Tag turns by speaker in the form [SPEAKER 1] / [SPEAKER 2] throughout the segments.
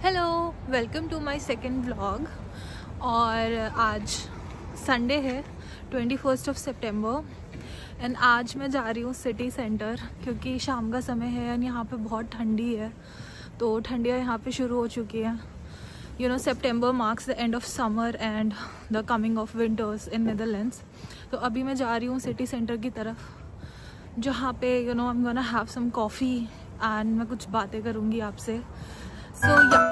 [SPEAKER 1] Hello, welcome to my second vlog. और आज Sunday है 21 सितंबर एंड आज मैं जा रही हूँ सिटी सेंटर क्योंकि शाम का समय है एंड यहाँ पे बहुत ठंडी है। तो ठंडियाँ यहाँ पे शुरू हो चुकी हैं। You know, September marks the end of summer and the coming of winters in Netherlands. तो अभी मैं जा रही हूँ सिटी सेंटर की तरफ, जहाँ पे you know I am gonna have some coffee and मैं कुछ बातें करूँगी आपसे। So yeah.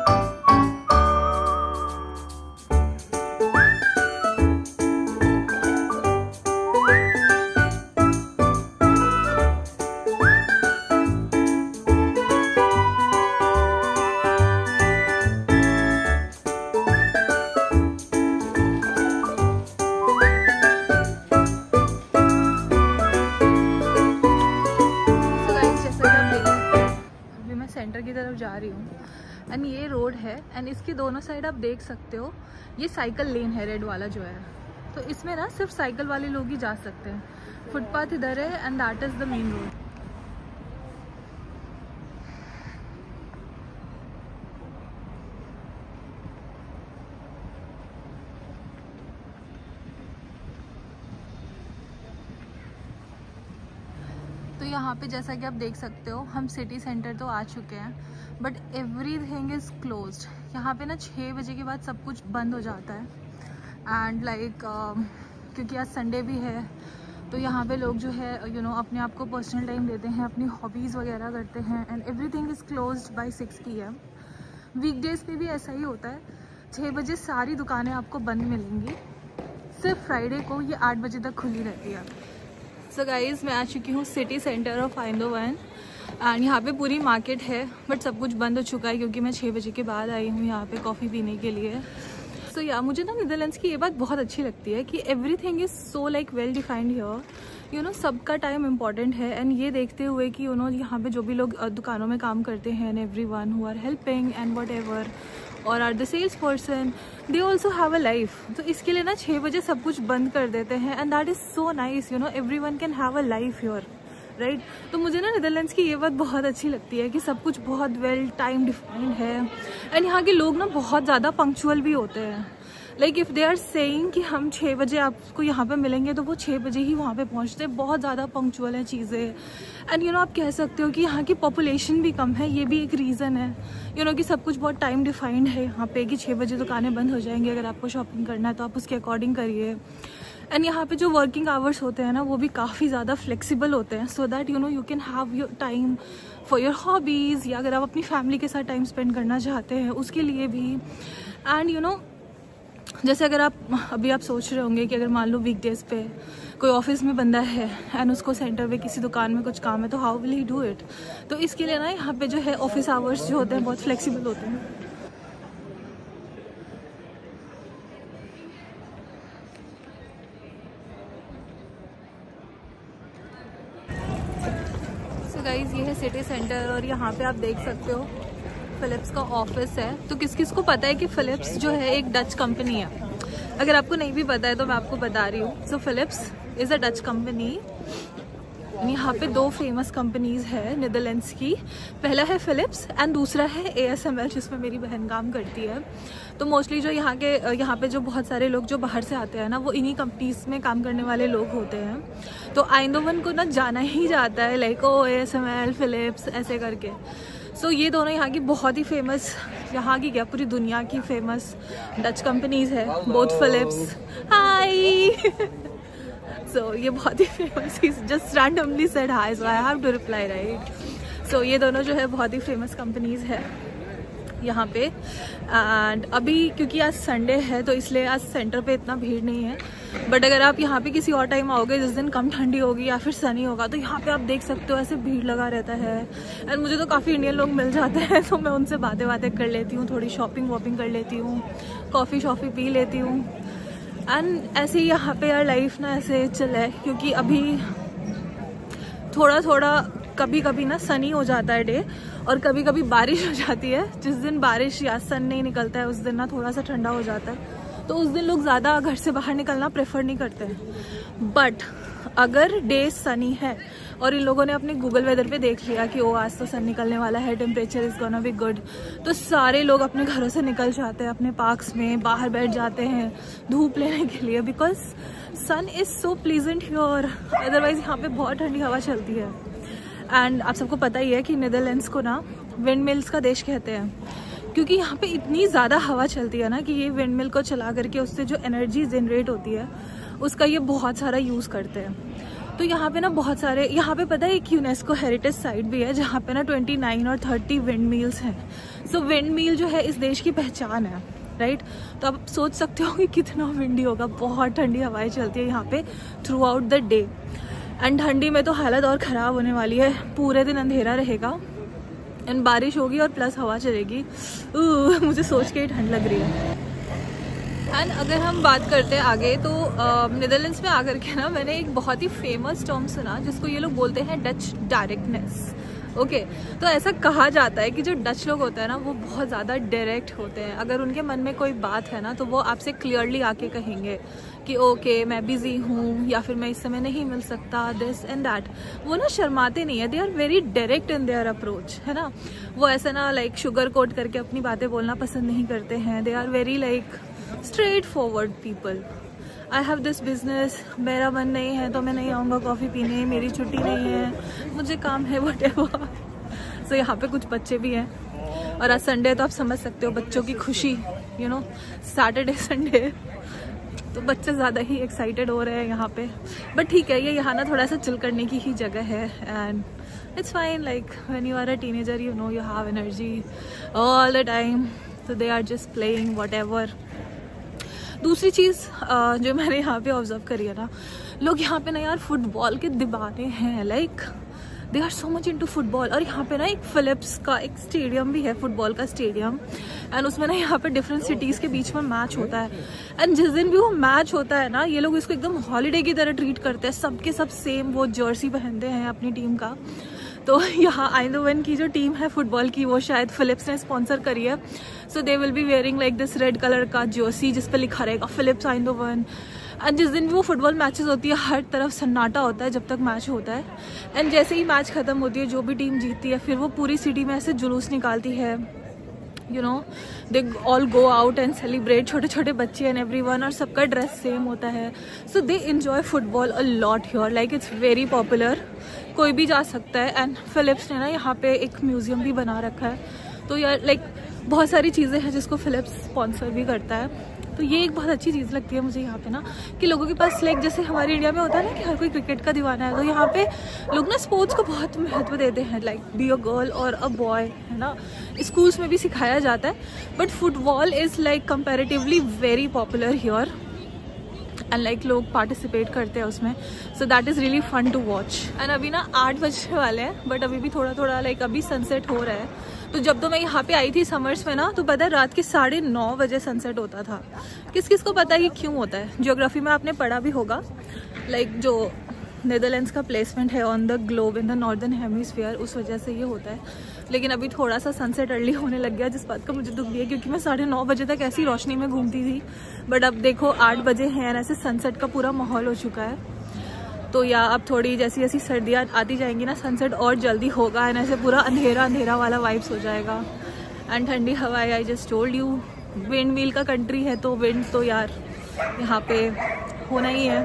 [SPEAKER 1] सेंटर की तरफ जा रही हूँ एंड ये रोड है एंड इसके दोनों साइड आप देख सकते हो, ये साइकिल लेन है रेड वाला जो है। तो इसमें ना सिर्फ साइकिल वाले लोग ही जा सकते हैं। फुटपाथ इधर है and that is the main road. तो यहाँ पे जैसा कि आप देख सकते हो, हम सिटी सेंटर तो आ चुके हैं बट एवरीथिंग इज़ क्लोज्ड। यहाँ पे ना 6 बजे के बाद सब कुछ बंद हो जाता है एंड क्योंकि आज संडे भी है तो यहाँ पे लोग जो है यू नो अपने आप को पर्सनल टाइम देते हैं, अपनी हॉबीज़ वगैरह करते हैं and everything is closed by 6 PM। Weekdays पे भी ऐसा ही होता है, 6 बजे सारी दुकानें आपको बंद मिलेंगी। सिर्फ फ्राइडे को ये 8 बजे तक खुली रहती है। सो गाइज़, मैं आ चुकी हूँ सिटी सेंटर ऑफ आइंदोवन एंड यहाँ पे पूरी मार्केट है बट सब कुछ बंद हो चुका है क्योंकि मैं 6 बजे के बाद आई हूँ यहाँ पे कॉफ़ी पीने के लिए। सो या मुझे ना नीदरलैंड्स की ये बात बहुत अच्छी लगती है कि everything is so like well defined here. You know, सबका टाइम इम्पॉर्टेंट है एंड ये देखते हुए कि यू नो यहाँ पे जो भी लोग दुकानों में काम करते हैं and everyone who are helping and whatever और are the sales person, they also have a life. तो इसके लिए ना 6 बजे सब कुछ बंद कर देते हैं and that is so nice. You know, everyone can have a life here, right. तो मुझे ना नीदरलैंड्स की ये बात बहुत अच्छी लगती है कि सब कुछ बहुत वेल टाइम डिफाइंड है एंड यहाँ के लोग ना बहुत ज़्यादा पंक्चुअल भी होते हैं। Like if they are saying कि हम 6 बजे आपको यहाँ पे मिलेंगे तो वो 6 बजे ही वहाँ पे पहुँचते हैं। बहुत ज़्यादा पंक्चुअल हैं चीज़ें एंड यू नो आप कह सकते हो कि यहाँ की पॉपुलेशन भी कम है, ये भी एक रीज़न है। यू नो कि सब कुछ बहुत टाइम डिफाइंड है यहाँ पे कि 6 बजे दुकानें बंद हो जाएंगी। अगर आपको शॉपिंग करना है तो आप उसके अकॉर्डिंग करिए। एंड यहाँ पे जो वर्किंग आवर्स होते हैं ना वो भी काफ़ी ज़्यादा फ्लेक्सिबल होते हैं so that you know you can have your time for your hobbies, या अगर आप अपनी फैमिली के साथ टाइम स्पेंड करना चाहते हैं उसके लिए भी। एंड यू नो जैसे अगर आप सोच रहे होंगे कि अगर मान लो वीकडेज़ पे कोई ऑफिस में बंदा है एंड उसको सेंटर पे किसी दुकान में कुछ काम है तो how will he do it. तो इसके लिए ना यहाँ पे जो है ऑफिस आवर्स जो होते हैं बहुत फ्लेक्सिबल होते हैं। सो गाइस, ये है सिटी सेंटर और यहाँ पे आप देख सकते हो फिलिप्स का ऑफिस है। तो किस किस को पता है कि फिलिप्स जो है एक डच कंपनी है? अगर आपको नहीं भी पता है तो मैं आपको बता रही हूँ। So Philips is a Dutch company. यहाँ पे 2 फेमस कंपनीज है नीदरलैंड्स की। पहला है फिलिप्स एंड दूसरा है ASML जिसमें मेरी बहन काम करती है। तो मोस्टली जो यहाँ पे जो बहुत सारे लोग जो बाहर से आते हैं ना वो इन्हीं कंपनीज में काम करने वाले लोग होते हैं। तो आइंदोवन को ना जाना ही जाता है लाइक ASML फिलिप्स ऐसे करके। सो ये दोनों यहाँ की बहुत ही फेमस, यहाँ की क्या पूरी दुनिया की फेमस डच कंपनीज है। Both Philips, hi. सो ये बहुत ही famous, just randomly said hi so I have to reply, right. So ये दोनों जो है बहुत ही फेमस कंपनीज है यहाँ पे। एंड अभी क्योंकि आज संडे है तो इसलिए आज सेंटर पे इतना भीड़ नहीं है बट अगर आप यहाँ पे किसी और टाइम आओगे जिस दिन कम ठंडी होगी या फिर सनी होगा तो यहाँ पे आप देख सकते हो ऐसे भीड़ लगा रहता है। एंड मुझे तो काफ़ी इंडियन लोग मिल जाते हैं तो मैं उनसे बातें कर लेती हूँ, थोड़ी शॉपिंग वॉपिंग कर लेती हूँ, कॉफ़ी पी लेती हूँ। एंड ऐसे ही यहाँ पे यार लाइफ ना ऐसे चला है क्योंकि अभी थोड़ा कभी कभी ना सनी हो जाता है डे और कभी कभी बारिश हो जाती है। जिस दिन बारिश या सन नहीं निकलता है उस दिन ना थोड़ा सा ठंडा हो जाता है तो उस दिन लोग ज़्यादा घर से बाहर निकलना प्रेफर नहीं करते हैं। बट अगर डे सनी है और इन लोगों ने अपने गूगल वेदर पे देख लिया कि ओ आज तो सन निकलने वाला है, temperature is gonna be good. तो सारे लोग अपने घरों से निकल जाते हैं, अपने पार्क्स में बाहर बैठ जाते हैं धूप लेने के लिए, because sun is so pleasant here. Otherwise यहाँ पे बहुत ठंडी हवा चलती है। एंड आप सबको पता ही है कि नीदरलैंड्स को ना विंड मिल्स का देश कहते हैं, क्योंकि यहाँ पे इतनी ज़्यादा हवा चलती है ना कि ये विंड मिल को चला करके उससे जो एनर्जी जनरेट होती है उसका ये बहुत सारा यूज़ करते हैं। तो यहाँ पे ना बहुत सारे, यहाँ पे पता है एक यूनेस्को हेरिटेज साइट भी है जहाँ पे ना 29 और 30 विंड मिल्स हैं। सो विंड मिल जो है इस देश की पहचान है, राइट। तो आप सोच सकते हो कि कितना विंडी होगा, बहुत ठंडी हवाएं चलती है यहाँ पे through out the day. And ठंडी में तो हालत और ख़राब होने वाली है, पूरे दिन अंधेरा रहेगा एंड बारिश होगी और प्लस हवा चलेगी। मुझे सोच के ही ठंड लग रही है। एंड अगर हम बात करते हैं आगे तो नीदरलैंड्स में आकर के ना मैंने एक बहुत ही फेमस टर्म सुना जिसको ये लोग बोलते हैं डच डायरेक्टनेस। ओके, तो ऐसा कहा जाता है कि जो डच लोग होते हैं ना वो बहुत ज़्यादा डायरेक्ट होते हैं। अगर उनके मन में कोई बात है ना तो वो आपसे क्लियरली आके कहेंगे कि ओके मैं बिजी हूँ या फिर मैं इस समय नहीं मिल सकता, दिस एंड दैट। वो ना शर्माते नहीं है, they are very direct in their approach, है ना। वो ऐसा ना लाइक शुगर कोट करके अपनी बातें बोलना पसंद नहीं करते हैं। They are very like straightforward people. I have this business, मेरा मन नहीं है तो मैं नहीं आऊँगा कॉफ़ी पीने, मेरी छुट्टी नहीं है, मुझे काम है, व्हाटएवर। सो यहाँ पे कुछ बच्चे भी हैं और आज संडे तो आप समझ सकते हो बच्चों की खुशी, यू नो, सैटरडे संडे तो बच्चे ज़्यादा ही एक्साइटेड हो रहे हैं यहाँ पे। बट ठीक है, ये यहाँ ना थोड़ा सा चिल करने की ही जगह है and it's fine. Like when you are a teenager you know you have energy all the time, so they are just playing whatever। दूसरी चीज़ जो मैंने यहाँ पे ऑब्जर्व करी है ना, लोग यहाँ पे ना यार फुटबॉल के दीवाने हैं, like they are so much into football. और यहाँ पे ना एक फिलिप्स का एक स्टेडियम भी है, फुटबॉल का स्टेडियम, एंड उसमें ना यहाँ पे डिफरेंट सिटीज़ के बीच में मैच होता है। एंड जिस दिन भी वो मैच होता है ना ये लोग इसको एकदम हॉलीडे की तरह ट्रीट करते हैं, सबके सब सेम वो जर्सी पहनते हैं अपनी टीम का। तो यहाँ आइंदोवन की जो टीम है फुटबॉल की वो शायद फिलिप्स ने स्पॉन्सर करी है। So they will be wearing like this red colour का जर्सी जिस पे लिखा रहेगा फिलिप्स आइंदोवन। एंड जिस दिन भी वो फुटबॉल मैचेस होती है हर तरफ सन्नाटा होता है जब तक मैच होता है। एंड जैसे ही मैच ख़त्म होती है जो भी टीम जीतती है फिर वो पूरी सिटी में ऐसे जुलूस निकालती है, you know, they all go out and celebrate, छोटे छोटे बच्चे एंड एवरीवन, और सबका ड्रेस सेम होता है। So they enjoy football a lot here, like it's very popular, कोई भी जा सकता है। एंड फिलिप्स ने ना यहाँ पे एक म्यूज़ियम भी बना रखा है। तो यार लाइक बहुत सारी चीज़ें हैं जिसको फिलिप्स स्पॉन्सर भी करता है। तो ये एक बहुत अच्छी चीज़ लगती है मुझे यहाँ पे ना कि लोगों के पास लाइक जैसे हमारे इंडिया में होता है ना कि हर कोई क्रिकेट का दीवाना है, तो यहाँ पे लोग ना स्पोर्ट्स को बहुत महत्व देते हैं, लाइक बी अ गर्ल और अ बॉय, है ना। स्कूल्स में भी सिखाया जाता है, but football is like comparatively very popular here and like लोग पार्टिसिपेट करते हैं उसमें। So that is really fun to watch. And अभी ना 8 बजने वाले हैं, बट अभी भी थोड़ा थोड़ा लाइक अभी सनसेट हो रहा है। तो जब तो मैं यहाँ पे आई थी समर्स में ना तो पता है रात के 9:30 बजे सनसेट होता था। किस किस को पता है कि क्यों होता है? ज्योग्राफी में आपने पढ़ा भी होगा, लाइक जो नीदरलैंड्स का प्लेसमेंट है on the globe in the northern hemisphere, उस वजह से ये होता है। लेकिन अभी थोड़ा सा सनसेट अर्ली होने लग गया, जिस बात का मुझे दुख भी है क्योंकि मैं 9:30 बजे तक ऐसी रोशनी में घूमती थी। बट अब देखो 8 बजे हैं, ऐसे सनसेट का पूरा माहौल हो चुका है। तो या अब थोड़ी जैसी जैसी सर्दियाँ आती जाएंगी ना सनसेट और जल्दी होगा एंड ऐसे पूरा अंधेरा अंधेरा वाला वाइब्स हो जाएगा। एंड ठंडी हवाएं, I just told you, wind mill का कंट्री है तो विंड तो यार यहाँ पे होना ही है,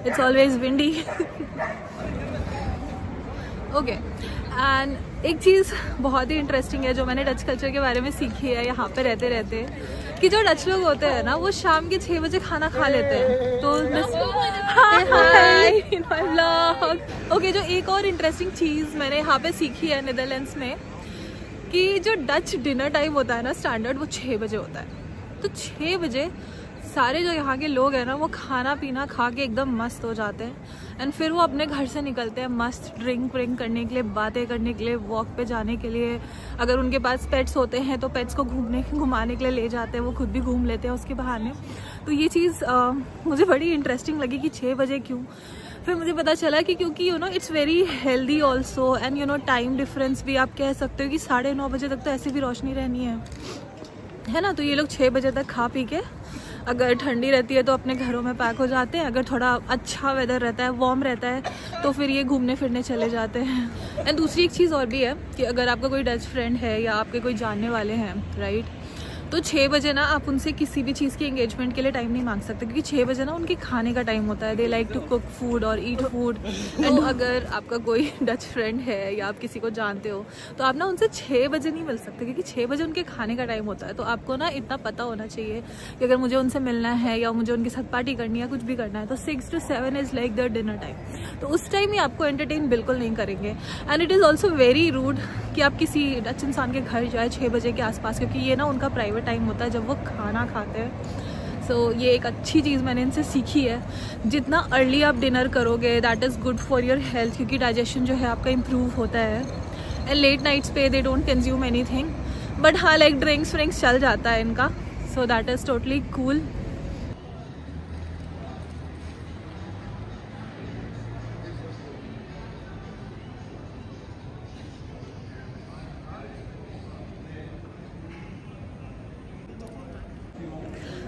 [SPEAKER 1] it's always windy. Okay, and एक चीज़ बहुत ही इंटरेस्टिंग है जो मैंने डच कल्चर के बारे में सीखी है यहाँ पे रहते रहते, कि जो डच लोग होते हैं ना वो शाम के 6 बजे खाना खा लेते हैं। तो ओके, जो एक और इंटरेस्टिंग चीज़ मैंने यहाँ पे सीखी है नीदरलैंड्स में, कि जो डच डिनर टाइम होता है ना स्टैंडर्ड, वो 6 बजे होता है। तो 6 बजे सारे जो यहाँ के लोग हैं ना वो खाना पीना खा के एकदम मस्त हो जाते हैं एंड फिर वो अपने घर से निकलते हैं मस्त ड्रिंक व्रिंक करने के लिए, बातें करने के लिए, वॉक पे जाने के लिए। अगर उनके पास पेट्स होते हैं तो पेट्स को घुमाने के लिए ले जाते हैं, वो खुद भी घूम लेते हैं उसके बहाने। तो ये चीज़ मुझे बड़ी इंटरेस्टिंग लगी कि 6 बजे क्यों। फिर मुझे पता चला कि क्योंकि you know it's very healthy also and you know time difference भी आप कह सकते हो कि 9:30 बजे तक तो ऐसे भी रोशनी रहनी है ना। तो ये लोग 6 बजे तक खा पी के अगर ठंडी रहती है तो अपने घरों में पैक हो जाते हैं, अगर थोड़ा अच्छा वेदर रहता है, वार्म रहता है, तो फिर ये घूमने फिरने चले जाते हैं। एंड दूसरी एक चीज़ और भी है कि अगर आपका कोई डच फ्रेंड है या आपके कोई जानने वाले हैं, राइट, तो 6 बजे ना आप उनसे किसी भी चीज़ की एंगेजमेंट के लिए टाइम नहीं मांग सकते, क्योंकि 6 बजे ना उनके खाने का टाइम होता है। They like to cook food और ईट फूड। एंड अगर आपका कोई डच फ्रेंड है या आप किसी को जानते हो तो आप ना उनसे 6 बजे नहीं मिल सकते, क्योंकि 6 बजे उनके खाने का टाइम होता है। तो आपको ना इतना पता होना चाहिए कि अगर मुझे उनसे मिलना है या मुझे उनके साथ पार्टी करनी है, कुछ भी करना है, तो 6 to 7 is like the dinner time. तो उस टाइम ही आपको एंटरटेन बिल्कुल नहीं करेंगे। And it is also very rude कि आप किसी डच इंसान के घर जाए 6 बजे के आसपास, क्योंकि ये ना उनका प्राइवेट टाइम होता है जब वो खाना खाते हैं। सो ये एक अच्छी चीज़ मैंने इनसे सीखी है। जितना अर्ली आप डिनर करोगे that is good for your health, क्योंकि डाइजेशन जो है आपका इम्प्रूव होता है। एंड लेट नाइट्स पे they don't consume anything, but हाँ लाइक ड्रिंक्स व्रिंक्स चल जाता है इनका, so that is totally cool.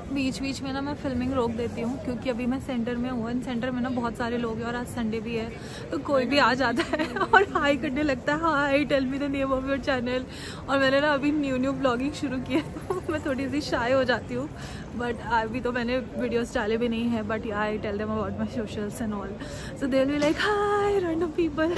[SPEAKER 1] बीच बीच में ना मैं फिल्मिंग रोक देती हूँ, क्योंकि अभी मैं सेंटर में हूँ। सेंटर में ना बहुत सारे लोग हैं और आज संडे भी है, तो कोई भी आ जाता है और हाई करने लगता है, hi tell me the name of your channel. और मैंने ना अभी न्यू ब्लॉगिंग शुरू की है, तो मैं थोड़ी सी शाय हो जाती हूँ, बट अभी तो मैंने वीडियोस डाले भी नहीं है, but I tell them about my socials and all, so they will be like hi random people.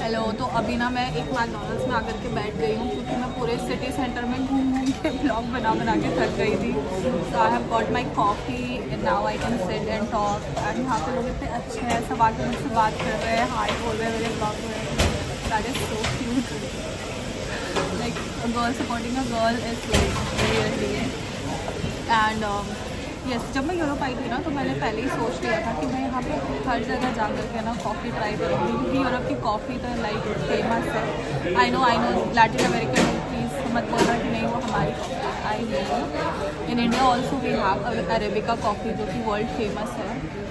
[SPEAKER 1] Hello, तो अभी ना मैं एक मैकडॉनल्ड्स में आकर के बैठ गई हूँ, क्योंकि मैं पूरे सिटी सेंटर में घूम के ब्लॉग बना के थक गई थी। So I have got my coffee and now I can sit and talk. And यहाँ पे लोग इतने अच्छे हैं, सब आके मुझसे बात कर रहे हैं, हाई बोल रहे हैं मेरे ब्लॉग में। That is so cute, like a girl supporting a girl is like really. And yes, जब मैं यूरोप आई थी ना, तो मैंने पहले ही सोच लिया था कि मैं यहाँ पे हर जगह जा कर के ना कॉफ़ी ट्राई करूँगी, क्योंकि यूरोप की कॉफ़ी तो लाइक फेमस है। I know Latin American countries मत बोलना कि नहीं वो हमारी coffee. I know in India also we have arabica coffee जो कि वर्ल्ड फेमस है,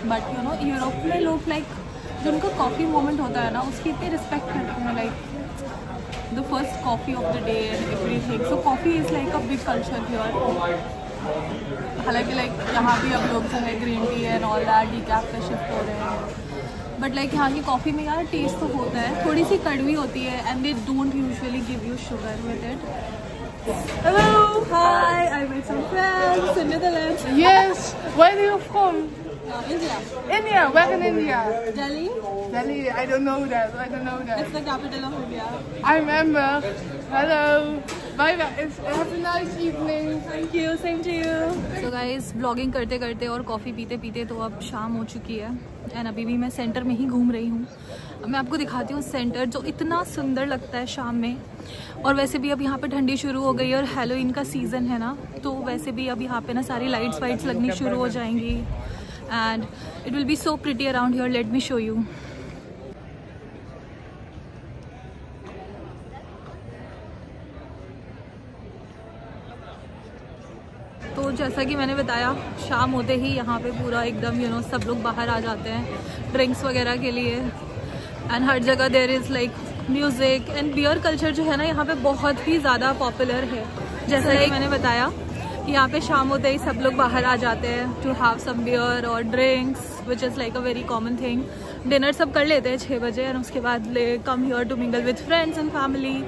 [SPEAKER 1] बट यू नो यूरोप में लोग लाइक जो उनका कॉफ़ी मोमेंट होता है ना, उसकी इतनी रिस्पेक्ट करते हैं, like the first coffee of the day and everything. So coffee is like a big culture here. हालांकि लाइक यहाँ भी अब लोग जो है green tea and all that decaf पे शिफ्ट हो रहे हैं, बट लाइक यहाँ की कॉफ़ी में यार टेस्ट तो होता है, थोड़ी सी कड़वी होती है, and they don't usually give you sugar with it. Hello, hi, I met some friends in Netherlands.
[SPEAKER 2] Yes, where are you from?
[SPEAKER 1] India.
[SPEAKER 2] India, where in India?
[SPEAKER 1] Delhi.
[SPEAKER 2] Delhi, I don't know that,
[SPEAKER 1] It's the capital of India.
[SPEAKER 2] I remember. Hello, bye bye, have a nice evening.
[SPEAKER 1] Thank you, same to you. So guys, blogging करते करते और coffee पीते पीते तो अब शाम हो चुकी है, एंड अभी भी मैं सेंटर में ही घूम रही हूँ। अब मैं आपको दिखाती हूँ सेंटर, जो इतना सुंदर लगता है शाम में। और वैसे भी अब यहाँ पे ठंडी शुरू हो गई है और हैलोवीन का सीज़न है ना, तो वैसे भी अब यहाँ पे ना सारी लाइट्स वाइट्स लगनी शुरू हो जाएंगी, and it will be so pretty around here. Let me show you. तो जैसा कि मैंने बताया, शाम होते ही यहाँ पे पूरा एकदम यू नो सब लोग बाहर आ जाते हैं ड्रिंक्स वगैरह के लिए, एंड हर जगह there is like music and beer culture जो है ना यहाँ पे बहुत ही ज़्यादा पॉपुलर है। जैसा कि मैंने बताया कि यहाँ पे शाम होते ही सब लोग बाहर आ जाते हैं टू हैव सम बियर और drinks, which is like a very common thing. Dinner सब कर लेते हैं 6 बजे, एंड उसके बाद ले come here to mingle with friends and family.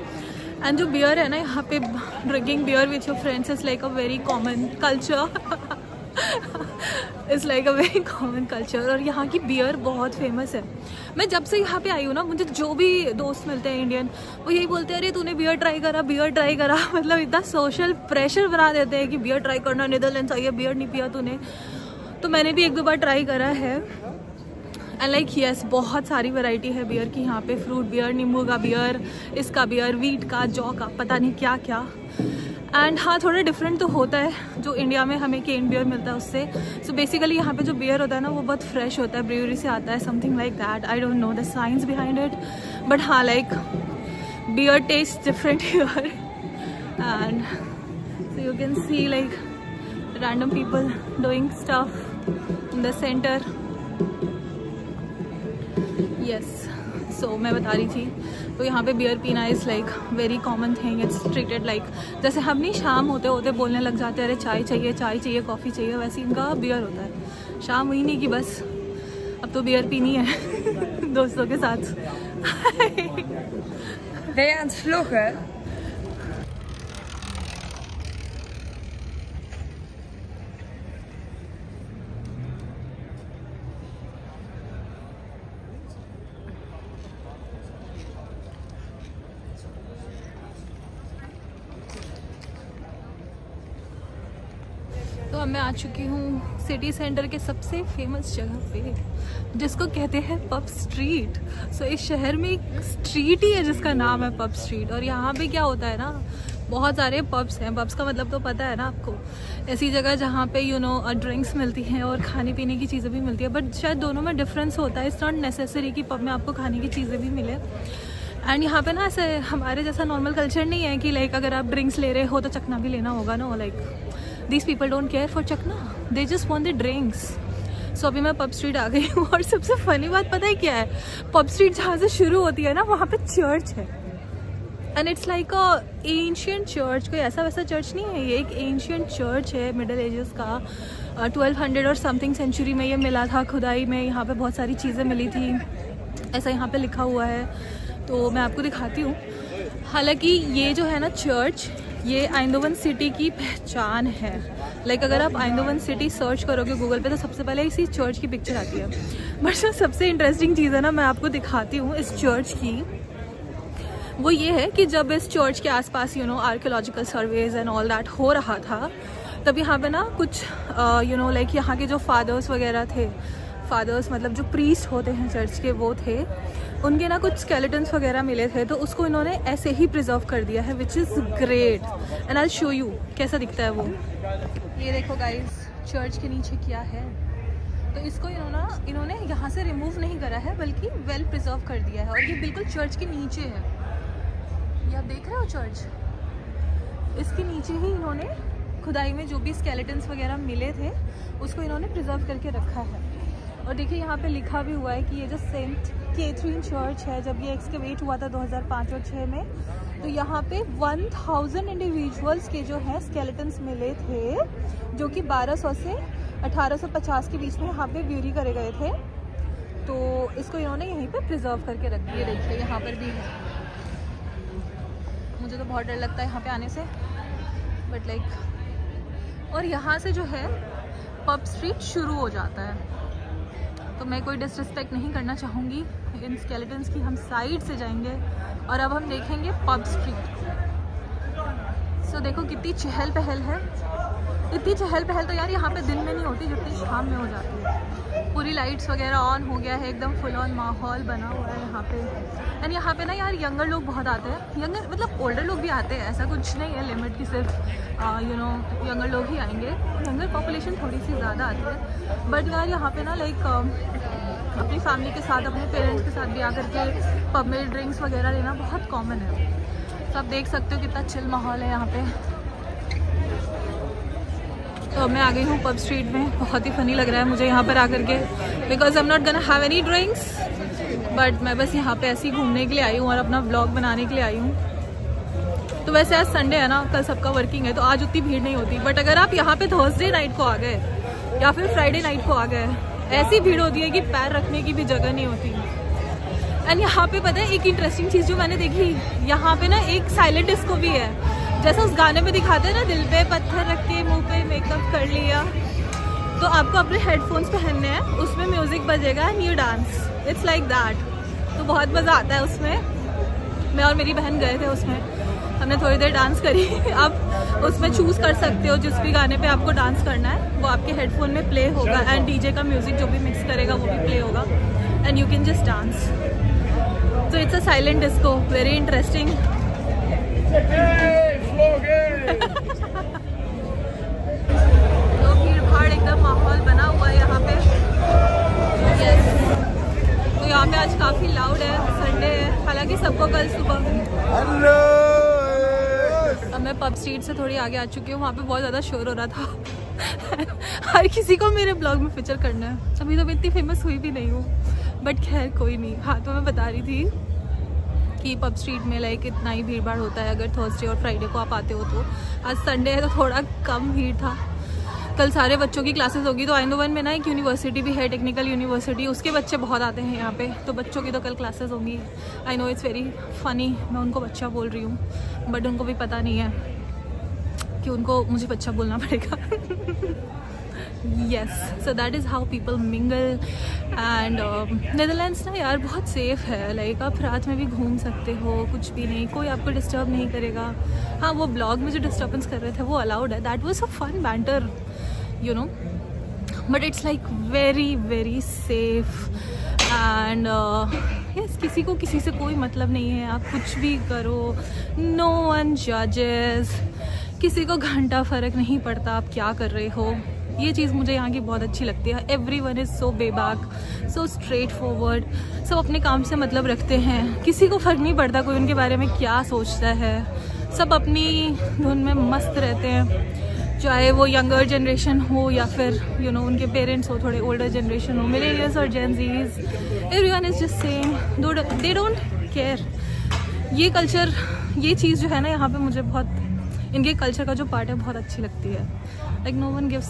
[SPEAKER 1] And जो बियर है ना यहाँ पे, drinking beer with your friends is like a very common culture. Is like a very common culture, और यहाँ की बियर बहुत फेमस है। मैं जब से यहाँ पे आई हूँ ना, मुझे जो भी दोस्त मिलते हैं इंडियन, वो यही बोलते हैं, अरे तूने बियर ट्राई करा, बियर ट्राई करा। मतलब इतना सोशल प्रेशर बना देते हैं कि बियर ट्राई करना, नीदरलैंड्स आई है, बियर नहीं पिया तूने। तो मैंने भी 1-2 बार ट्राई करा है, एंड लाइक यस, बहुत सारी वैरायटी है बियर की यहाँ पे। फ्रूट बियर, नींबू का बियर, इसका बियर, वीट का, जौ का, पता नहीं क्या क्या। एंड हाँ, थोड़ा डिफरेंट तो होता है जो इंडिया में हमें केन बियर मिलता है उससे। सो बेसिकली यहाँ पे जो बियर होता है ना, वो बहुत फ्रेश होता है, ब्रूअरी से आता है, something like that. I don't know the science behind it, but हाँ like beer taste different here. And so you can see like random people doing stuff in the center. Yes, so मैं बता रही थी। तो यहाँ पे beer पीना is like very common thing. It's treated like जैसे हम नहीं शाम होते होते बोलने लग जाते हैं अरे चाय चाहिए कॉफ़ी चाहिए, वैसे इनका बियर होता है। शाम हुई नहीं कि बस अब तो बियर पीनी है दोस्तों के साथ।
[SPEAKER 2] Ben je aan het vloggen?
[SPEAKER 1] तो अब मैं आ चुकी हूँ सिटी सेंटर के सबसे फेमस जगह पे, जिसको कहते हैं पब स्ट्रीट। सो इस शहर में एक स्ट्रीट ही है जिसका नाम है पब स्ट्रीट। और यहाँ पे क्या होता है ना, बहुत सारे पब्स हैं। पब्स का मतलब तो पता है ना आपको, ऐसी जगह जहाँ पे ड्रिंक्स मिलती हैं और खाने पीने की चीज़ें भी मिलती है। बट शायद दोनों में डिफरेंस होता है। इट्स नॉट नेसेसरी कि पब में आपको खाने की चीज़ें भी मिले। एंड यहाँ पे ना ऐसे हमारे जैसा नॉर्मल कल्चर नहीं है कि लाइक अगर आप ड्रिंक्स ले रहे हो तो चखना भी लेना होगा। No, like These people don't care for चखना, they just want the drinks. So अभी मैं पब स्ट्रीट आ गई हूँ। और सबसे फनी बात पता है क्या है, पब स्ट्रीट जहाँ से शुरू होती है ना वहाँ पे चर्च है। And it's like a ancient church. कोई ऐसा वैसा चर्च नहीं है, ये एक एंशियंट चर्च है मिडल एजेस का। 1200 और समथिंग सेंचुरी में ये मिला था खुदाई में। यहाँ पे बहुत सारी चीज़ें मिली थी, ऐसा यहाँ पे लिखा हुआ है। तो मैं आपको दिखाती हूँ। हालांकि ये जो है ना चर्च, ये आइंदोवन सिटी की पहचान है। लाइक अगर आप आइंदोवन सिटी सर्च करोगे गूगल पे तो सबसे पहले इसी चर्च की पिक्चर आती है। बट जो सबसे इंटरेस्टिंग चीज़ है ना, मैं आपको दिखाती हूँ इस चर्च की, वो ये है कि जब इस चर्च के आसपास archaeological surveys and all that हो रहा था, तब यहाँ पे ना कुछ लाइक यहाँ के जो फादर्स वगैरह थे, फादर्स मतलब जो प्रीस्ट होते हैं चर्च के, वो थे, उनके ना कुछ स्केलेटन्स वगैरह मिले थे। तो उसको इन्होंने ऐसे ही प्रिजर्व कर दिया है, which is great. And I show you कैसा दिखता है वो। ये देखो गाइस, चर्च के नीचे क्या है। तो इसको इन्होंने यहाँ से रिमूव नहीं करा है, बल्कि वेल प्रिजर्व कर दिया है। और ये बिल्कुल चर्च के नीचे है, ये आप देख रहे हो चर्च, इसके नीचे ही इन्होंने खुदाई में जो भी स्केलेटन्स वगैरह मिले थे उसको इन्होंने प्रिजर्व करके रखा है। और देखिए यहाँ पे लिखा भी हुआ है कि ये जो सेंट कैथरीन चर्च है, जब ये एक्सकवेट हुआ था 2005 और 6 में, तो यहाँ पे 1000 इंडिविजुअल्स के जो है स्केलेटन्स मिले थे, जो कि 1200 से 1850 के बीच में यहाँ पे ब्यूरी करे गए थे। तो इसको इन्होंने यहीं पे प्रिजर्व करके रख दिया। देखिए यहाँ पर भी है। मुझे तो बहुत डर लगता है यहाँ पे आने से, बट लाइक, और यहाँ से जो है पब स्ट्रीट शुरू हो जाता है। तो मैं कोई डिसरिस्पेक्ट नहीं करना चाहूँगी इन स्केलेटन्स की। हम साइड से जाएंगे और अब हम देखेंगे पब स्ट्रीट। सो देखो कितनी चहल पहल है। इतनी चहल पहल तो यार यहाँ पे दिन में नहीं होती जितनी शाम में हो जाती है। पूरी लाइट्स वगैरह ऑन हो गया है, एकदम फुल ऑन माहौल बना हुआ है यहाँ पे। एंड यहाँ पे ना यार यंगर लोग बहुत आते हैं। यंगर मतलब ओल्डर लोग भी आते हैं, ऐसा कुछ नहीं है लिमिट की सिर्फ यंगर लोग ही आएंगे। यंगर पॉपुलेशन थोड़ी सी ज़्यादा आती है, बट यार यहाँ पे ना लाइक अपनी फैमिली के साथ, अपने पेरेंट्स के साथ भी आकर के पब में ड्रिंक्स वगैरह लेना बहुत कॉमन है। तो आप देख सकते हो कितना चिल माहौल है यहाँ पे। तो मैं आ गई हूँ पब स्ट्रीट में। बहुत ही फ़नी लग रहा है मुझे यहाँ पर आकर के, because I am not gonna have any drinks, but मैं बस यहाँ पे ऐसे ही घूमने के लिए आई हूँ और अपना व्लॉग बनाने के लिए आई हूँ। तो वैसे आज संडे है ना, कल सबका वर्किंग है, तो आज उतनी भीड़ नहीं होती। बट अगर आप यहाँ पे थर्सडे नाइट को आ गए या फिर फ्राइडे नाइट को आ गए, ऐसी भीड़ होती है कि पैर रखने की भी जगह नहीं होती। एंड यहाँ पे पता है एक इंटरेस्टिंग चीज़ जो मैंने देखी, यहाँ पे ना एक साइलेंट डिस्को भी है, जैसा उस गाने में दिखाते हैं ना, दिल पे पत्थर रख के मुँह पे मेकअप कर लिया। तो आपको अपने हेडफोन्स पहनने हैं, उसमें म्यूज़िक बजेगा and you dance. It's like that. तो बहुत मज़ा आता है उसमें। मैं और मेरी बहन गए थे उसमें, हमने थोड़ी देर डांस करी। आप उसमें चूज़ कर सकते हो जिस भी गाने पे आपको डांस करना है, वो आपके हेडफोन में प्ले होगा एंड डीजे का म्यूज़िक जो भी मिक्स करेगा वो भी प्ले होगा and you can just dance. तो it's a silent disco, very interesting. तो भीड़ भाड़ एकदम माहौल बना हुआ है यहाँ पे। यस, तो यहाँ पे आज काफ़ी लाउड है, संडे है, हालांकि सबको कल सुबह। अब मैं पब स्ट्रीट से थोड़ी आगे आ चुकी हूँ, वहाँ पे बहुत ज़्यादा शोर हो रहा था। हर किसी को मेरे ब्लॉग में फीचर करना है। अभी तो मैं इतनी फेमस हुई भी नहीं हूँ, बट खैर कोई नहीं। हाँ तो मैं बता रही थी कि पब स्ट्रीट में लाइक इतना ही भीड़ भाड़ होता है अगर थर्सडे और फ्राइडे को आप आते हो तो। आज संडे है तो थोड़ा कम भीड़ था। कल सारे बच्चों की क्लासेस होगी तो आइंदोवन में ना एक यूनिवर्सिटी भी है, टेक्निकल यूनिवर्सिटी, उसके बच्चे बहुत आते हैं यहाँ पे, तो बच्चों की तो कल क्लासेस होंगी। I know it's very funny, मैं उनको बच्चा बोल रही हूँ बट उनको भी पता नहीं है कि उनको मुझे बच्चा बोलना पड़ेगा। yes, so that is how people mingle and Netherlands ना यार बहुत सेफ़ है। लाइक आप रात में भी घूम सकते हो, कुछ भी नहीं, कोई आपको डिस्टर्ब नहीं करेगा। हाँ वो ब्लॉग में जो डिस्टर्बेंस कर रहे थे वो अलाउड है, that was a fun banter you know, but it's like very very safe and yes, किसी को किसी से कोई मतलब नहीं है, आप कुछ भी करो, नो वन जजेस, किसी को घंटा फ़र्क नहीं पड़ता आप क्या कर रहे हो। ये चीज़ मुझे यहाँ की बहुत अच्छी लगती है। एवरीवन इज़ सो बेबाक, सो स्ट्रेट फॉरवर्ड, सब अपने काम से मतलब रखते हैं, किसी को फ़र्क नहीं पड़ता कोई उनके बारे में क्या सोचता है, सब अपनी धुन में मस्त रहते हैं, चाहे वो यंगर जनरेशन हो या फिर यू नो उनके पेरेंट्स हो थोड़े ओल्डर जनरेशन हो, मिलेनियल्स और gen Zs, everyone is just same, they don't care. ये कल्चर, ये चीज़ जो है ना यहाँ पे मुझे बहुत, इनके कल्चर का जो पार्ट है बहुत अच्छी लगती है। Like no one gives.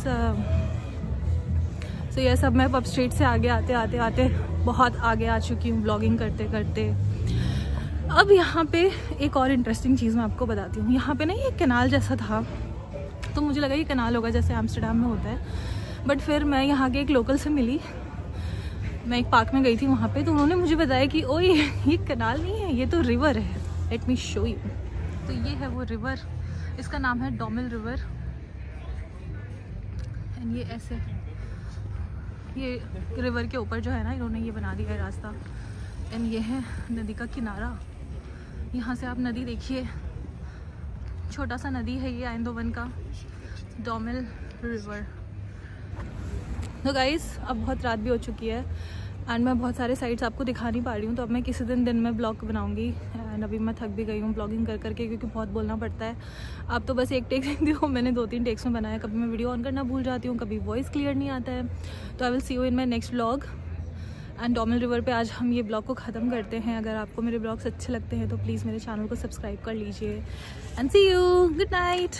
[SPEAKER 1] So ये सब मैं पब स्ट्रीट से आगे आते बहुत आगे आ चुकी हूँ ब्लॉगिंग करते करते। अब यहाँ पे एक और इंटरेस्टिंग चीज़ मैं आपको बताती हूँ। यहाँ पे ना ये कैनाल जैसा था तो मुझे लगा ये कैनाल होगा जैसे एम्स्टर्डम में होता है, बट फिर मैं यहाँ के एक लोकल से मिली, मैं एक पार्क में गई थी वहाँ पे, तो उन्होंने मुझे बताया कि ओए ये कैनाल नहीं है, ये तो रिवर है, लेट मी शो यू। तो ये है वो रिवर, इसका नाम है डॉमिल रिवर एंड ये ऐसे, ये रिवर के ऊपर जो है ना इन्होंने ये बना दिया है रास्ता एंड ये है नदी का किनारा। यहाँ से आप नदी देखिए, छोटा सा नदी है ये आइंदोवन का डॉमिल रिवर। तो गाइस अब बहुत रात भी हो चुकी है एंड मैं बहुत सारे साइट्स आपको दिखा नहीं पा रही हूँ, तो अब मैं किसी दिन में ब्लॉग बनाऊंगी एंड अभी मैं थक भी गई हूँ ब्लॉगिंग कर करके क्योंकि बहुत बोलना पड़ता है। आप तो बस एक टेक देखती हो, मैंने 2-3 टेक्स में बनाया, कभी मैं वीडियो ऑन करना भूल जाती हूँ, कभी वॉइस क्लियर नहीं आता है। तो I will see you in my next blog and Dommel river पे आज हम ये ब्लॉग को ख़त्म करते हैं। अगर आपको मेरे ब्लॉग्स अच्छे लगते हैं तो प्लीज़ मेरे चैनल को सब्सक्राइब कर लीजिए and see you, good night.